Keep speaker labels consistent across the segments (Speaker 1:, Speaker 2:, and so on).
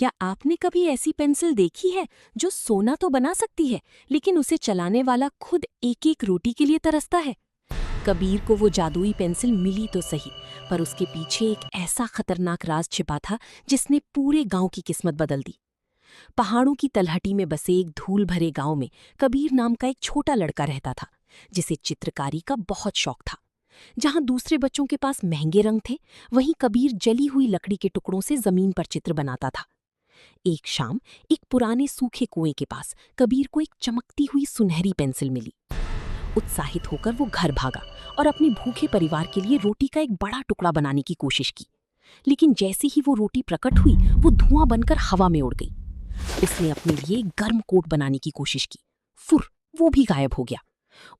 Speaker 1: क्या आपने कभी ऐसी पेंसिल देखी है जो सोना तो बना सकती है, लेकिन उसे चलाने वाला खुद एक एक रोटी के लिए तरसता है? कबीर को वो जादुई पेंसिल मिली तो सही, पर उसके पीछे एक ऐसा खतरनाक राज छिपा था जिसने पूरे गांव की किस्मत बदल दी। पहाड़ों की तलहटी में बसे एक धूल भरे गांव में कबीर नाम का एक छोटा लड़का रहता था, जिसे चित्रकारी का बहुत शौक था। जहां दूसरे बच्चों के पास महंगे रंग थे, वहीं कबीर जली हुई लकड़ी के टुकड़ों से जमीन पर चित्र बनाता था। एक शाम एक पुराने सूखे कुएं के पास कबीर को एक चमकती हुई सुनहरी पेंसिल मिली। उत्साहित होकर वो घर भागा और अपने भूखे परिवार के लिए रोटी का एक बड़ा टुकड़ा बनाने की कोशिश की। लेकिन जैसे ही वो रोटी प्रकट हुई, वो धुआं बनकर हवा में उड़ गई। उसने अपने लिए एक गर्म कोट बनाने की कोशिश की। फुर, वो भी गायब हो गया।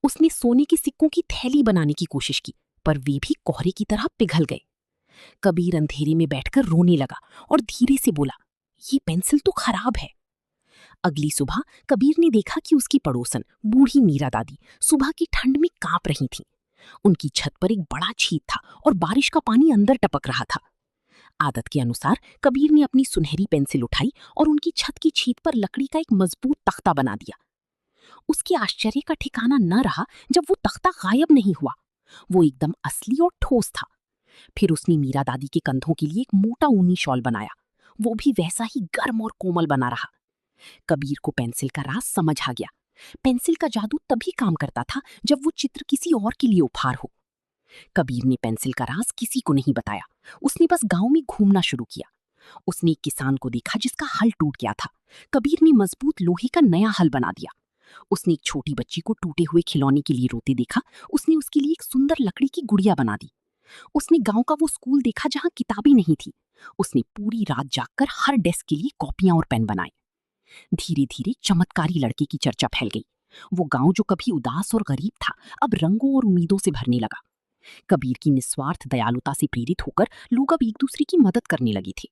Speaker 1: उसने सोने के सिक्कों की थैली बनाने की कोशिश की, पर वे भी कोहरे की तरह पिघल गए। कबीर अंधेरे में बैठकर रोने लगा और धीरे से बोला, ये पेंसिल तो खराब है। अगली सुबह कबीर ने देखा कि उसकी पड़ोसन बूढ़ी मीरा दादी सुबह की ठंड में कांप रही थीं। उनकी छत पर एक बड़ा छींट था और बारिश का पानी अंदर टपक रहा था। आदत के अनुसार कबीर ने अपनी सुनहरी पेंसिल उठाई और उनकी छत की छींट पर लकड़ी का एक मजबूत तख्ता बना दिया। उसके आश्चर्य का ठिकाना न रहा जब वो तख्ता गायब नहीं हुआ। वो एकदम असली और ठोस था। फिर उसने मीरा दादी के कंधों के लिए एक मोटा ऊनी शॉल बनाया। वो भी वैसा ही गर्म और कोमल बना रहा। कबीर को पेंसिल का राज समझ आ गया। पेंसिल का जादू तभी काम करता था जब वो चित्र किसी और के लिए उपहार हो। कबीर ने पेंसिल का राज किसी को नहीं बताया। उसने बस गांव में घूमना शुरू किया। उसने एक किसान को देखा जिसका हल टूट गया था। कबीर ने मजबूत लोहे का नया हल बना दिया। उसने एक छोटी बच्ची को टूटे हुए खिलौने के लिए रोते देखा। उसने उसके लिए एक सुंदर लकड़ी की गुड़िया बना दी। उसने गांव का वो स्कूल देखा जहां किताबें नहीं थी। उसने पूरी रात जागकर हर डेस्क के लिए कॉपियां और पेन बनाए। धीरे धीरे चमत्कारी लड़के की चर्चा फैल गई। वो गांव जो कभी उदास और गरीब था, अब रंगों और उम्मीदों से भरने लगा। कबीर की निस्वार्थ दयालुता से प्रेरित होकर लोग अब एक दूसरे की मदद करने लगे थे।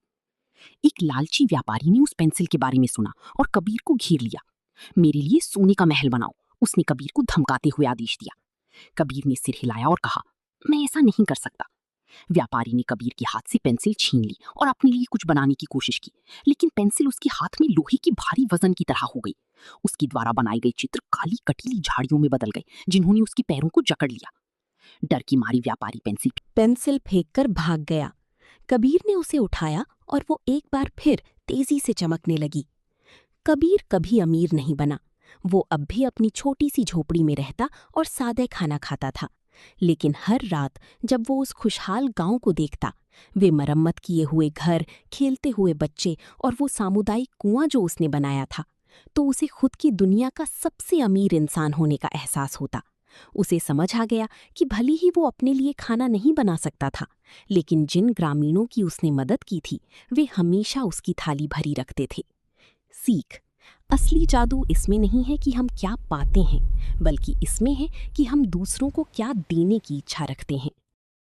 Speaker 1: एक लालची व्यापारी ने उस पेंसिल के बारे में सुना और कबीर को घेर लिया। मेरे लिए सोने का महल बनाओ, उसने कबीर को धमकाते हुए आदेश दिया। कबीर ने सिर हिलाया और कहा, मैं ऐसा नहीं कर सकता। व्यापारी ने कबीर के हाथ से पेंसिल छीन ली और अपने लिए कुछ बनाने की कोशिश की, लेकिन पेंसिल उसके हाथ में लोहे की भारी वजन की तरह हो गई। उसके द्वारा बनाए गए चित्र काली कटीली झाड़ियों में बदल गए, जिन्होंने उसके पैरों को जकड़ लिया। डर की मारी व्यापारी पेंसिल फेंककर भाग गया। कबीर ने उसे उठाया और वो एक बार फिर तेजी से चमकने लगी। कबीर कभी अमीर नहीं बना। वो अब भी अपनी छोटी सी झोपड़ी में रहता और सादे खाना खाता था। लेकिन हर रात जब वो उस खुशहाल गांव को देखता, वे मरम्मत किए हुए घर, खेलते हुए बच्चे और वो सामुदायिक कुआं जो उसने बनाया था, तो उसे खुद की दुनिया का सबसे अमीर इंसान होने का एहसास होता। उसे समझ आ गया कि भले ही वो अपने लिए खाना नहीं बना सकता था, लेकिन जिन ग्रामीणों की उसने मदद की थी, वे हमेशा उसकी थाली भरी रखते थे। सीख: असली जादू इसमें नहीं है कि हम क्या पाते हैं, बल्कि इसमें है कि हम दूसरों को क्या देने की इच्छा रखते हैं।